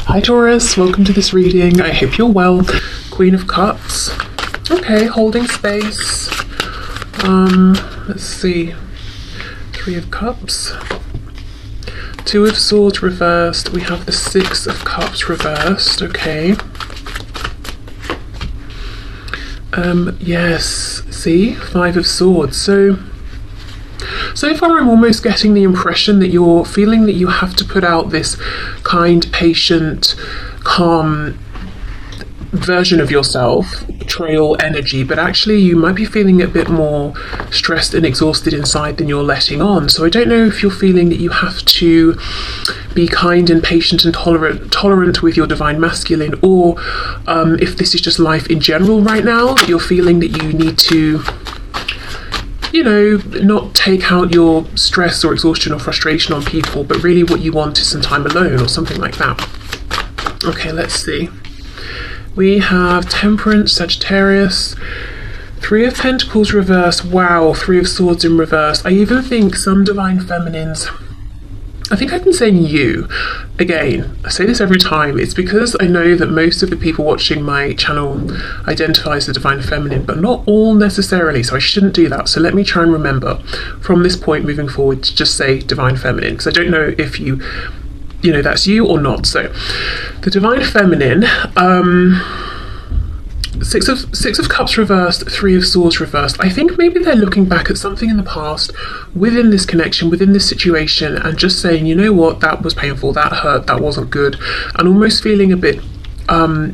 Hi Taurus, welcome to this reading. I hope you're well. Queen of Cups. Okay, holding space. Let's see. Three of Cups. Two of Swords reversed. We have the Six of Cups reversed. Okay. Yes. See? Five of Swords. So far I'm almost getting the impression that you're feeling that you have to put out this kind, patient, calm version of yourself, betrayal energy, but actually you might be feeling a bit more stressed and exhausted inside than you're letting on. So I don't know if you're feeling that you have to be kind and patient and tolerant with your divine masculine, or if this is just life in general right now, that you're feeling that you need to, you know, not take out your stress or exhaustion or frustration on people, but really what you want is some time alone or something like that. Okay, let's see. We have Temperance, Sagittarius, Three of Pentacles reverse. Wow, Three of Swords in reverse. I even think some divine feminines, I think I've been saying you. Again, I say this every time. It's because I know that most of the people watching my channel identify as the divine feminine, but not all necessarily, so I shouldn't do that. So let me try and remember from this point moving forward to just say divine feminine, because I don't know if you know that's you or not. So the divine feminine, Six of Cups reversed, Three of Swords reversed. I think maybe they're looking back at something in the past within this connection, within this situation, and just saying, you know what, that was painful, that hurt, that wasn't good, and almost feeling a bit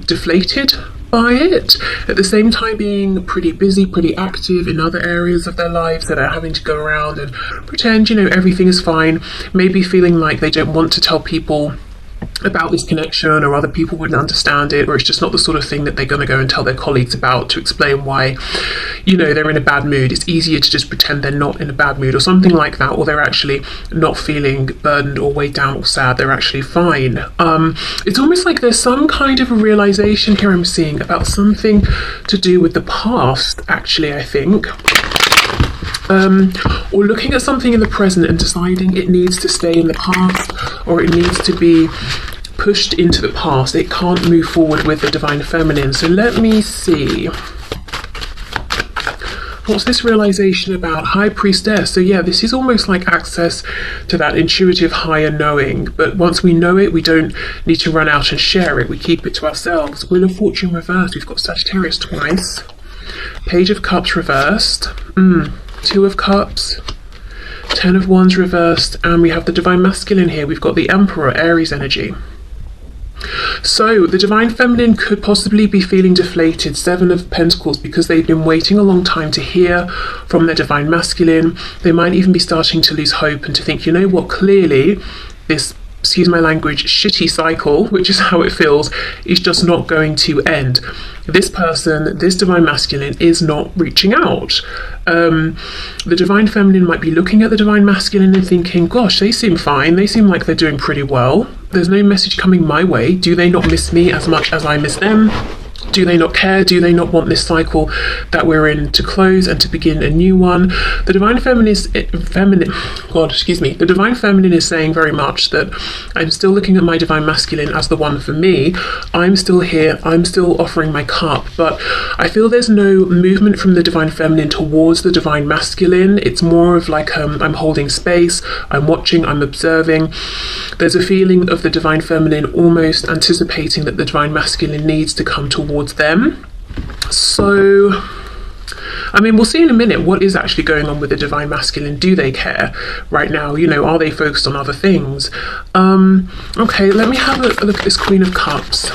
deflated by it, at the same time being pretty busy, pretty active in other areas of their lives that are having to go around and pretend, you know, everything is fine, maybe feeling like they don't want to tell people about this connection, or other people wouldn't understand it, or it's just not the sort of thing that they're going to go and tell their colleagues about to explain why, you know, they're in a bad mood. It's easier to just pretend they're not in a bad mood or something like that, or they're actually not feeling burdened or weighed down or sad, they're actually fine. It's almost like there's some kind of a realization here I'm seeing about something to do with the past, actually, I think. Or looking at something in the present and deciding it needs to stay in the past, or it needs to be pushed into the past. It can't move forward with the divine feminine. So let me see. What's this realization about? High Priestess. So yeah, this is almost like access to that intuitive higher knowing. But once we know it, we don't need to run out and share it. We keep it to ourselves. Wheel of Fortune reversed. We've got Sagittarius twice. Page of Cups reversed. Two of Cups, Ten of Wands reversed, and we have the divine masculine here. We've got the Emperor, Aries energy. So the divine feminine could possibly be feeling deflated, Seven of Pentacles, because they've been waiting a long time to hear from their divine masculine. They might even be starting to lose hope and to think, you know what, clearly this, excuse my language, shitty cycle, which is how it feels, is just not going to end. This person, this divine masculine, is not reaching out. The divine feminine might be looking at the divine masculine and thinking, gosh, they seem fine, they seem like they're doing pretty well, there's no message coming my way, do they not miss me as much as I miss them? Do they not care? Do they not want this cycle that we're in to close and to begin a new one? The divine feminine the divine feminine is saying very much that I'm still looking at my divine masculine as the one for me. I'm still here. I'm still offering my cup, but I feel there's no movement from the divine feminine towards the divine masculine. It's more of like I'm holding space, I'm watching, I'm observing. There's a feeling of the divine feminine almost anticipating that the divine masculine needs to come towards them. So I mean, we'll see in a minute what is actually going on with the divine masculine. Do they care right now? You know, are they focused on other things? Okay, let me have a look at this Queen of Cups.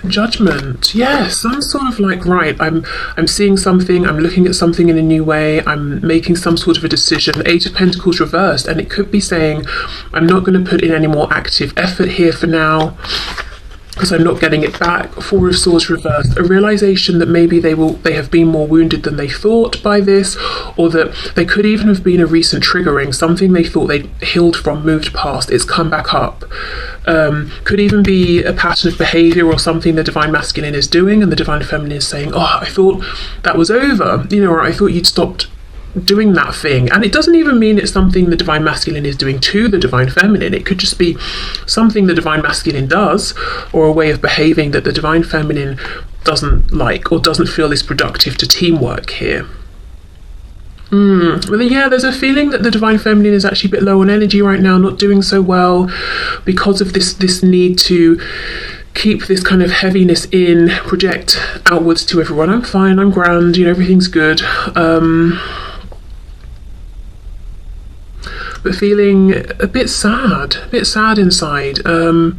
Judgment. Yes, I'm sort of like, right, I'm seeing something, I'm looking at something in a new way, I'm making some sort of a decision. Eight of Pentacles reversed, and it could be saying I'm not going to put in any more active effort here for now because I'm not getting it back. Four of Swords reversed, a realization that maybe they have been more wounded than they thought by this, or that they could even have been a recent triggering, something they thought they'd healed from, moved past, it's come back up. Could even be a pattern of behavior or something the divine masculine is doing and the divine feminine is saying, oh, I thought that was over, you know, or I thought you'd stopped doing that thing. And it doesn't even mean it's something the divine masculine is doing to the divine feminine. It could just be something the divine masculine does, or a way of behaving that the divine feminine doesn't like or doesn't feel is productive to teamwork here. Well, yeah, there's a feeling that the divine feminine is actually a bit low on energy right now, not doing so well because of this need to keep this kind of heaviness in, project outwards to everyone. I'm fine, I'm grand, everything's good. But feeling a bit sad inside, a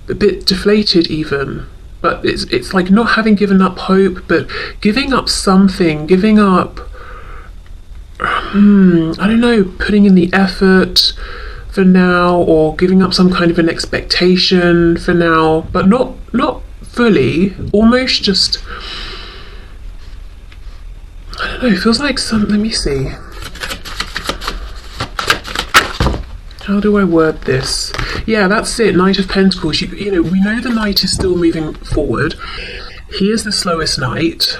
bit deflated even. But it's like not having given up hope, but giving up something, giving up, I don't know, putting in the effort for now, or giving up some kind of an expectation for now, but not fully, almost just, I don't know, it feels like let me see. How do I word this? Yeah, that's it, Knight of Pentacles. We know the Knight is still moving forward. He is the slowest Knight.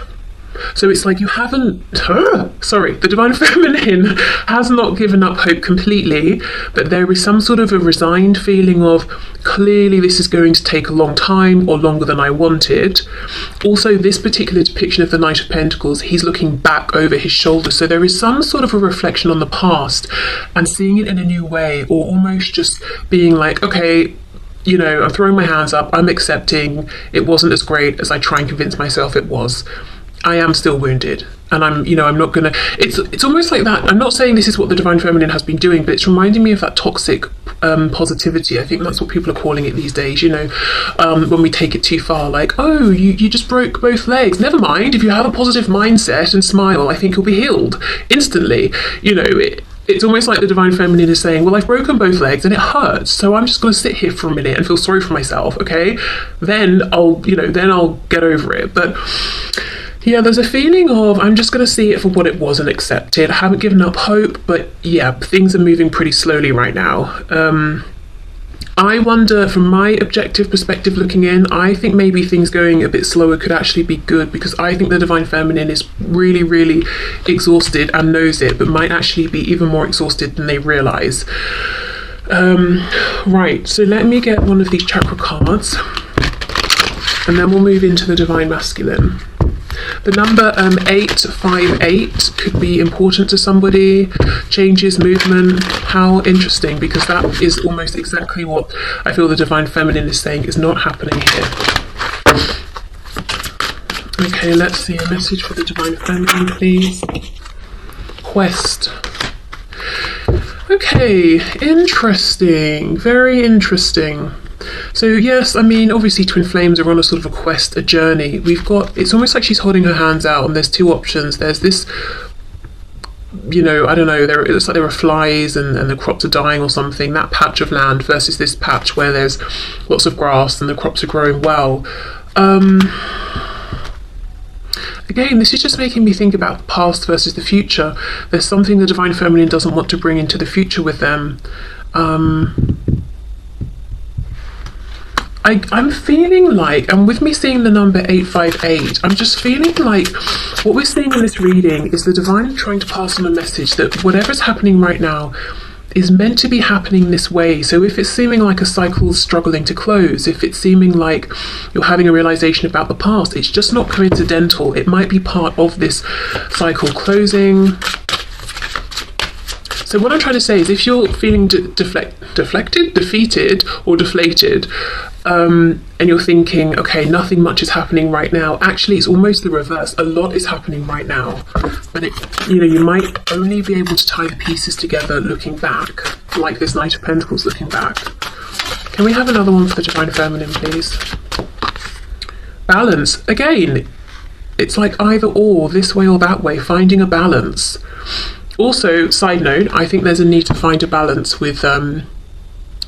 So it's like you haven't, the divine feminine has not given up hope completely, but there is some sort of a resigned feeling of, clearly this is going to take a long time, or longer than I wanted. Also, this particular depiction of the Knight of Pentacles, he's looking back over his shoulder, so there is some sort of a reflection on the past and seeing it in a new way, or almost just being like, okay, I'm throwing my hands up, I'm accepting it wasn't as great as I try and convince myself it was. I am still wounded, and I'm not gonna, it's almost like that. I'm not saying this is what the divine feminine has been doing, but it's reminding me of that toxic positivity. I think that's what people are calling it these days, when we take it too far, like, oh, you just broke both legs, never mind, if you have a positive mindset and smile, I think you'll be healed instantly. It's almost like the divine feminine is saying, well, I've broken both legs and it hurts, so I'm just going to sit here for a minute and feel sorry for myself, okay? Then I'll get over it. But yeah, there's a feeling of, I'm just going to see it for what it was and accept it. I haven't given up hope, but yeah, things are moving pretty slowly right now. I wonder, from my objective perspective looking in, I think maybe things going a bit slower could actually be good, because I think the divine feminine is really, really exhausted and knows it, but might actually be even more exhausted than they realise. Right, so let me get one of these chakra cards, and then we'll move into the divine masculine. The number 858 could be important to somebody. Changes, movement. How interesting, because that is almost exactly what I feel the divine feminine is saying is not happening here. Okay, let's see a message for the divine feminine, please. Quest. Okay, interesting. Very interesting. So yes, I mean, obviously twin flames are on a sort of a quest, a journey. It's almost like she's holding her hands out, and there's two options. There's this, I don't know, it looks like there are flies and the crops are dying or something, that patch of land, versus this patch where there's lots of grass and the crops are growing well. Again, this is just making me think about the past versus the future. There's something the divine feminine doesn't want to bring into the future with them. I'm feeling like, and with me seeing the number 858, I'm just feeling like what we're seeing in this reading is the divine trying to pass on a message that whatever's happening right now is meant to be happening this way. So if it's seeming like a cycle struggling to close, if it's seeming like you're having a realization about the past, it's just not coincidental. It might be part of this cycle closing. So what I'm trying to say is, if you're feeling defeated or deflated, and you're thinking, okay, nothing much is happening right now, actually it's almost the reverse. A lot is happening right now, but you might only be able to tie the pieces together looking back, like this Knight of Pentacles looking back. Can we have another one for the divine feminine, please? Balance. Again, it's like either or, this way or that way, finding a balance. Also, side note, I think there's a need to find a balance with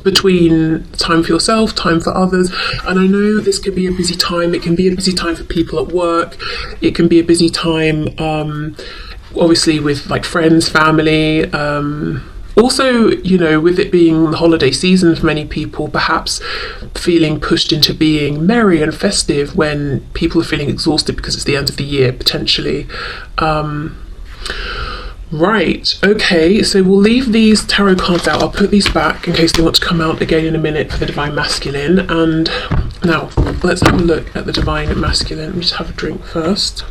between time for yourself, time for others. And I know this can be a busy time. It can be a busy time for people at work. It can be a busy time, obviously, with like friends, family. Also, with it being the holiday season for many people, perhaps feeling pushed into being merry and festive when people are feeling exhausted because it's the end of the year, potentially. Right, okay, so we'll leave these tarot cards out. I'll put these back in case they want to come out again in a minute for the Divine Masculine. And now, let's have a look at the Divine Masculine. Let me just have a drink first.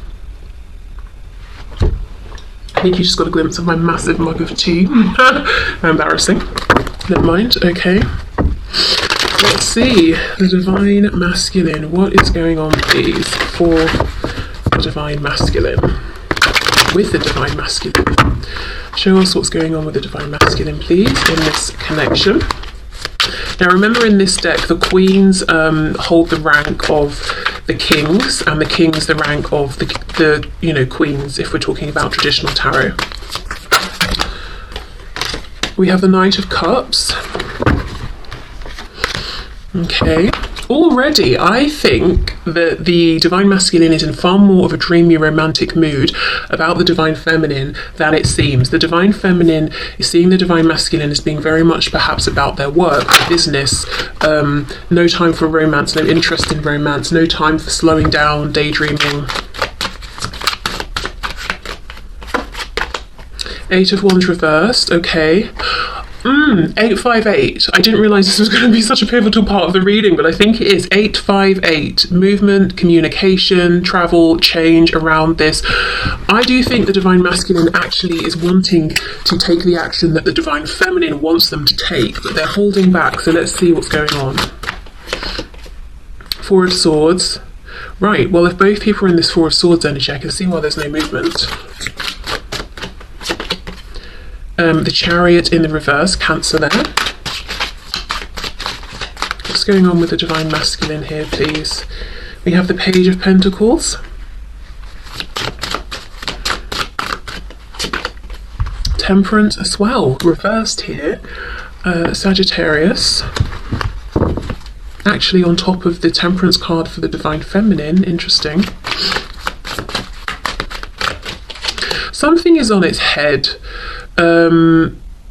I think you just got a glimpse of my massive mug of tea. Embarrassing. Never mind, okay. Let's see, the Divine Masculine. What is going on, please, for the Divine Masculine? With the Divine Masculine. Show us what's going on with the Divine Masculine, please, in this connection. Now remember, in this deck, the Queens hold the rank of the Kings, and the Kings the rank of the Queens, if we're talking about traditional tarot. We have the Knight of Cups. Okay. Already, I think that the Divine Masculine is in far more of a dreamy, romantic mood about the Divine Feminine than it seems. The Divine Feminine is seeing the Divine Masculine as being very much perhaps about their work, their business, no time for romance, no interest in romance, no time for slowing down, daydreaming. Eight of Wands reversed, okay. 858. I didn't realise this was going to be such a pivotal part of the reading, but I think it is. 858. Movement, communication, travel, change around this. I do think the Divine Masculine actually is wanting to take the action that the Divine Feminine wants them to take, but they're holding back. So let's see what's going on. Four of Swords. Right, well, if both people are in this Four of Swords energy, I can see why there's no movement. The Chariot in the reverse, Cancer there. What's going on with the Divine Masculine here, please? We have the Page of Pentacles. Temperance as well, reversed here. Sagittarius. Actually on top of the Temperance card for the Divine Feminine, interesting. Something is on its head.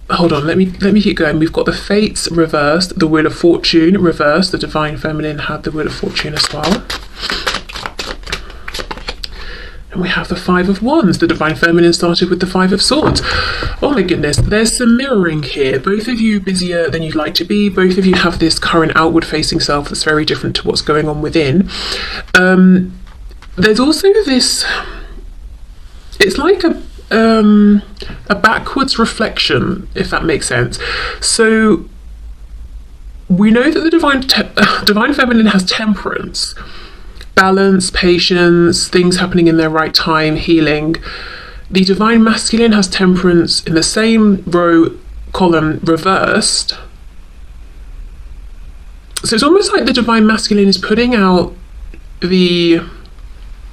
Hold on, let me keep going. We've got the Fates reversed, the Wheel of Fortune reversed. The Divine Feminine had the Wheel of Fortune as well. And we have the Five of Wands. The Divine Feminine started with the Five of Swords. Oh my goodness, there's some mirroring here. Both of you busier than you'd like to be. Both of you have this current outward facing self that's very different to what's going on within. There's also this, it's like a backwards reflection, if that makes sense. So we know that the Divine Feminine has temperance, balance, patience, things happening in their right time, healing. The Divine Masculine has temperance in the same row column reversed. So it's almost like the Divine Masculine is putting out the,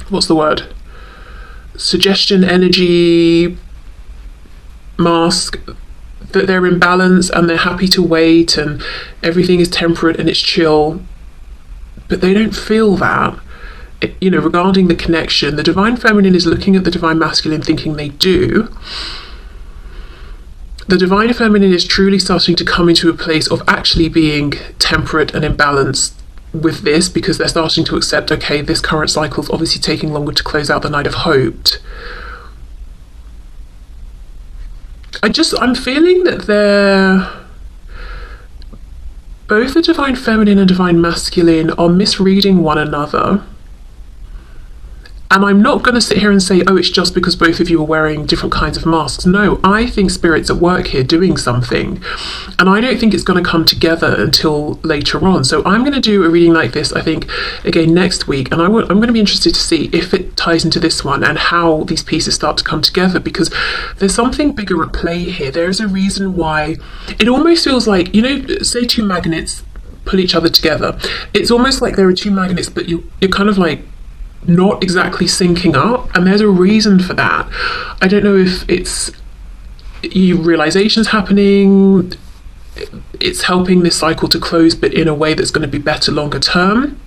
what's the word? Suggestion, energy, mask, that they're in balance and they're happy to wait and everything is temperate and it's chill, but they don't feel that. Regarding the connection, the Divine Feminine is looking at the Divine Masculine thinking they do. The Divine Feminine is truly starting to come into a place of actually being temperate and in balance with this, because they're starting to accept, okay, this current cycle is obviously taking longer to close out than I'd have hoped. I'm feeling that both the Divine Feminine and Divine Masculine are misreading one another. And I'm not going to sit here and say, oh, it's just because both of you are wearing different kinds of masks. No, I think Spirit's at work here doing something. And I don't think it's going to come together until later on. So I'm going to do a reading like this, I think, again next week. And I'm going to be interested to see if it ties into this one and how these pieces start to come together, because there's something bigger at play here. There's a reason why it almost feels like, say two magnets pull each other together. It's almost like there are two magnets, but you're kind of like not exactly syncing up, and there's a reason for that. I don't know if it's realizations happening, it's helping this cycle to close, but in a way that's going to be better longer term,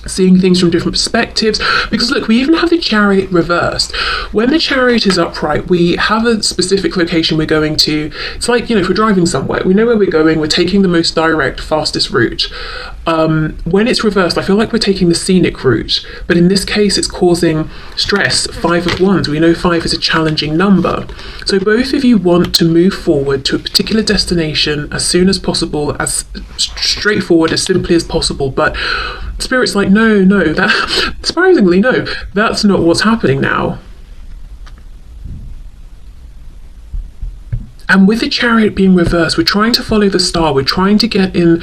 seeing things from different perspectives. Because look, we even have the Chariot reversed. When the Chariot is upright, we have a specific location we're going to. It's like, if we're driving somewhere, we know where we're going, we're taking the most direct, fastest route. When it's reversed, I feel like we're taking the scenic route, but in this case it's causing stress. 5 of Wands, we know 5 is a challenging number. So both of you want to move forward to a particular destination as soon as possible, as straightforward, as simply as possible, but Spirit's like, no, that surprisingly, no, that's not what's happening now. And with the Chariot being reversed, we're trying to follow the star, we're trying to get in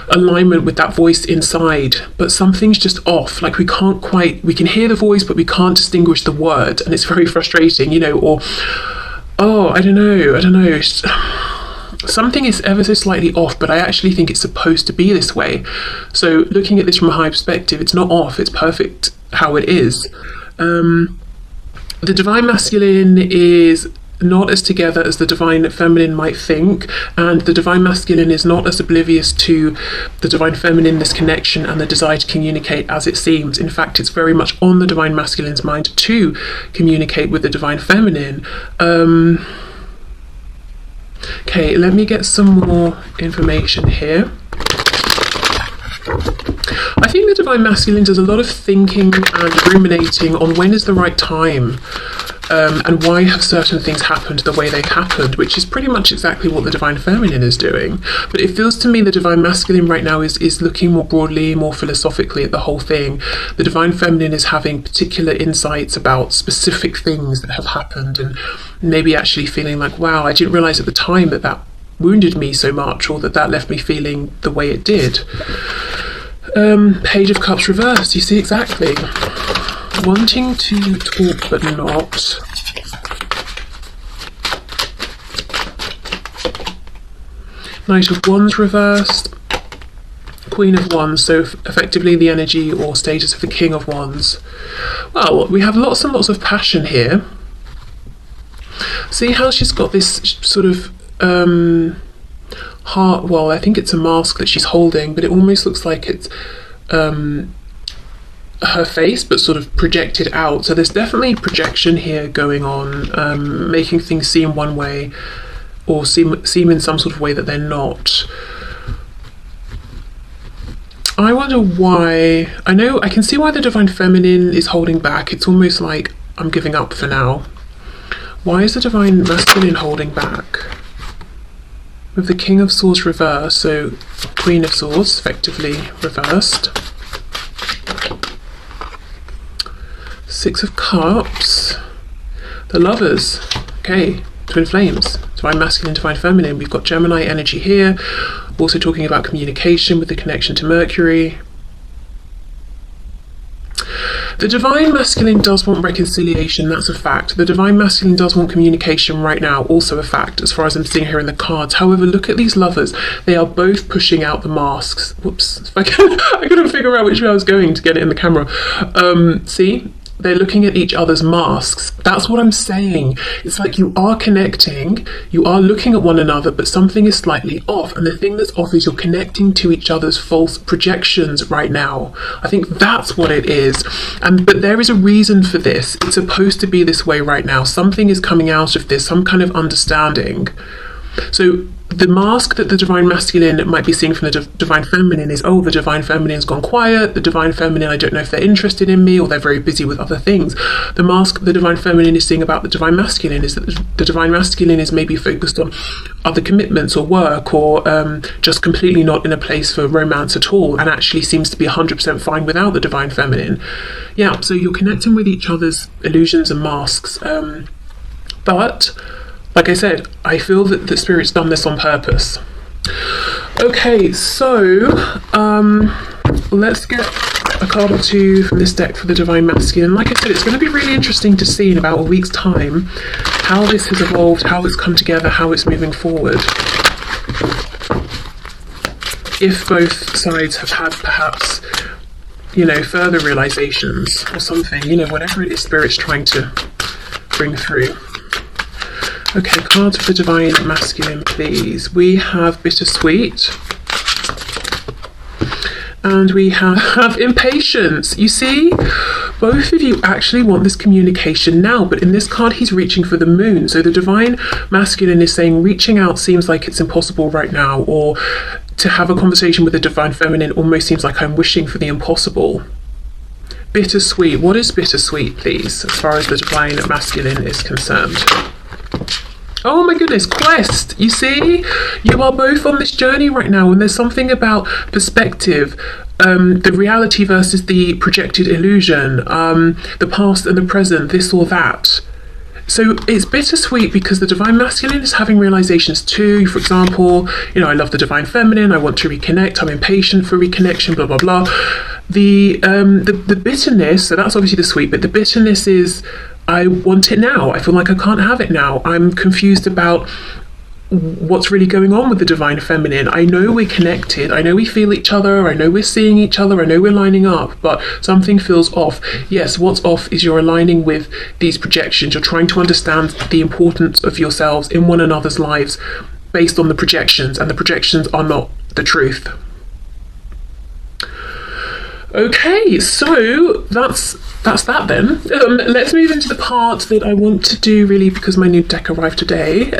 alignment with that voice inside, but something's just off. Like we can hear the voice, but we can't distinguish the word, and it's very frustrating, you know, or, I don't know. Something is ever so slightly off, but I actually think it's supposed to be this way. So looking at this from a high perspective, it's not off, it's perfect how it is. The Divine Masculine is not as together as the Divine Feminine might think, and the Divine Masculine is not as oblivious to the Divine Feminine, this connection and the desire to communicate as it seems. In fact, it's very much on the Divine Masculine's mind to communicate with the Divine Feminine. Okay, let me get some more information here. I think the Divine Masculine does a lot of thinking and ruminating on when is the right time, and why have certain things happened the way they've happened, which is pretty much exactly what the Divine Feminine is doing. But it feels to me the Divine Masculine right now is looking more broadly, more philosophically at the whole thing. The Divine Feminine is having particular insights about specific things that have happened, and maybe actually feeling like, wow, I didn't realise at the time that wounded me so much, or that left me feeling the way it did. Page of Cups reversed, you see exactly. Wanting to talk but not. Knight of Wands reversed. Queen of Wands, so effectively the energy or status of the King of Wands. Well, we have lots and lots of passion here. See how she's got this sort of heart, well, I think it's a mask that she's holding, but it almost looks like it's her face, but sort of projected out. So there's definitely projection here going on, making things seem one way, or seem in some sort of way that they're not. I wonder why. I can see why the Divine Feminine is holding back. It's almost like I'm giving up for now. Why is the Divine Masculine holding back? With the King of Swords reversed, so Queen of Swords effectively reversed. 6 of Cups. The Lovers. Okay, Twin Flames. Divine Masculine, Divine Feminine. We've got Gemini energy here. Also talking about communication with the connection to Mercury. The Divine Masculine does want reconciliation, that's a fact. The Divine Masculine does want communication right now, also a fact, as far as I'm seeing here in the cards. However, look at these lovers. They are both pushing out the masks. Whoops, I couldn't figure out which way I was going to get it in the camera. See? They're looking at each other's masks. That's what I'm saying. It's like you are connecting, you are looking at one another, but something is slightly off. And the thing that's off is you're connecting to each other's false projections right now. I think that's what it is. But there is a reason for this. It's supposed to be this way right now. Something is coming out of this, some kind of understanding. So the mask that the Divine Masculine might be seeing from the Divine Feminine is, the Divine Feminine's gone quiet, the Divine Feminine, I don't know if they're interested in me, or they're very busy with other things. The mask the Divine Feminine is seeing about the Divine Masculine is that the Divine Masculine is maybe focused on other commitments or work, or just completely not in a place for romance at all, and actually seems to be 100% fine without the Divine Feminine. Yeah, so you're connecting with each other's illusions and masks, but like I said, I feel that the Spirit's done this on purpose. Okay, so let's get a card or two from this deck for the Divine Masculine. Like I said, it's going to be really interesting to see in about a week's time how this has evolved, how it's come together, how it's moving forward. If both sides have had perhaps, further realizations or something, whatever it is Spirit's trying to bring through. Okay, cards for the Divine Masculine, please. We have Bittersweet. And we have Impatience. You see? Both of you actually want this communication now, but in this card he's reaching for the Moon. So the Divine Masculine is saying reaching out seems like it's impossible right now, or to have a conversation with the divine feminine almost seems like I'm wishing for the impossible. Bittersweet. What is bittersweet, please, as far as the divine masculine is concerned? Oh my goodness, quest. You see, you are both on this journey right now, and there's something about perspective, the reality versus the projected illusion, the past and the present, this or that. So it's bittersweet because the divine masculine is having realizations too. For example, I love the divine feminine, I want to reconnect, I'm impatient for reconnection, blah blah blah. The bitterness, so that's obviously the sweet, but the bitterness is, I want it now. I feel like I can't have it now. I'm confused about what's really going on with the divine feminine. I know we're connected, I know we feel each other, I know we're seeing each other, I know we're lining up, but something feels off. Yes, what's off is you're aligning with these projections. You're trying to understand the importance of yourselves in one another's lives based on the projections, and the projections are not the truth. Okay, so that's that then. Let's move into the part that I want to do really, because my new deck arrived today.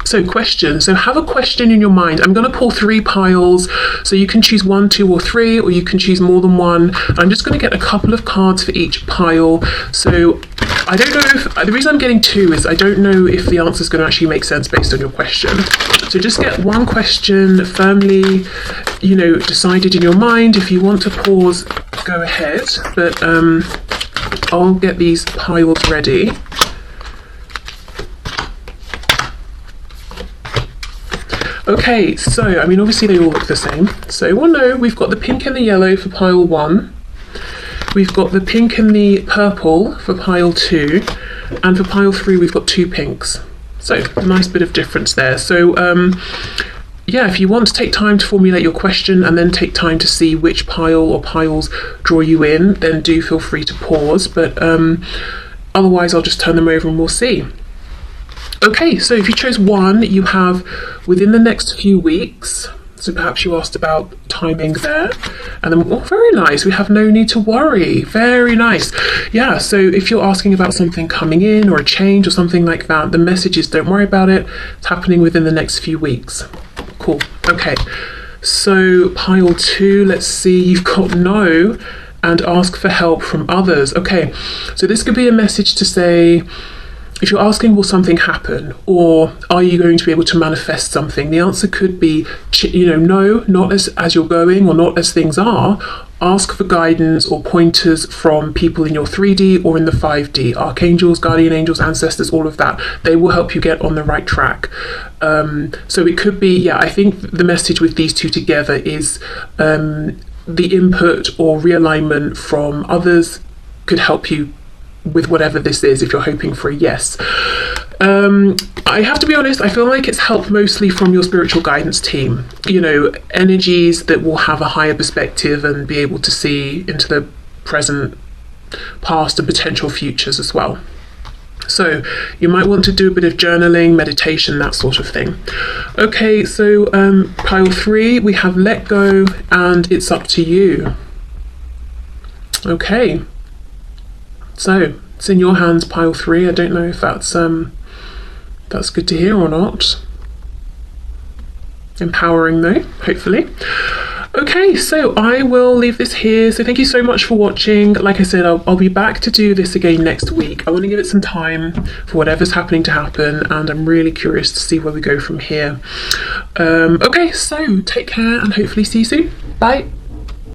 So question. So have a question in your mind. I'm going to pull 3 piles, so you can choose 1, 2 or 3, or you can choose more than one. I'm just going to get a couple of cards for each pile. So I don't know if, the reason I'm getting 2 is I don't know if the answer is going to actually make sense based on your question. So just get one question firmly, decided in your mind. If you want to pause, go ahead, but I'll get these piles ready. Okay, so obviously they all look the same. So we've got the pink and the yellow for pile 1. We've got the pink and the purple for pile 2, and for pile 3 we've got 2 pinks. So a nice bit of difference there. So if you want to take time to formulate your question and then take time to see which pile or piles draw you in, then do feel free to pause, but otherwise I'll just turn them over and we'll see. Okay, so if you chose 1, you have within the next few weeks. So perhaps you asked about timing there. And then, very nice, we have no need to worry. Very nice. Yeah, so if you're asking about something coming in or a change or something like that, the message is don't worry about it. It's happening within the next few weeks. Cool. Okay, so pile 2, let's see, you've got no and ask for help from others. Okay, so this could be a message to say, if you're asking, will something happen, or are you going to be able to manifest something? The answer could be, no, not as you're going or not as things are. Ask for guidance or pointers from people in your 3D or in the 5D. Archangels, guardian angels, ancestors, all of that. They will help you get on the right track. So it could be, I think the message with these 2 together is the input or realignment from others could help you with whatever this is, if you're hoping for a yes. I have to be honest, I feel like it's help mostly from your spiritual guidance team, energies that will have a higher perspective and be able to see into the present, past and potential futures as well. So you might want to do a bit of journaling, meditation, that sort of thing. Okay, so pile 3, we have let go and it's up to you. Okay. So it's in your hands, pile 3. I don't know if that's good to hear or not. Empowering though, hopefully. Okay, so I will leave this here. So thank you so much for watching. Like I said, I'll be back to do this again next week. I want to give it some time for whatever's happening to happen, and I'm really curious to see where we go from here. Okay, so take care and hopefully see you soon. Bye.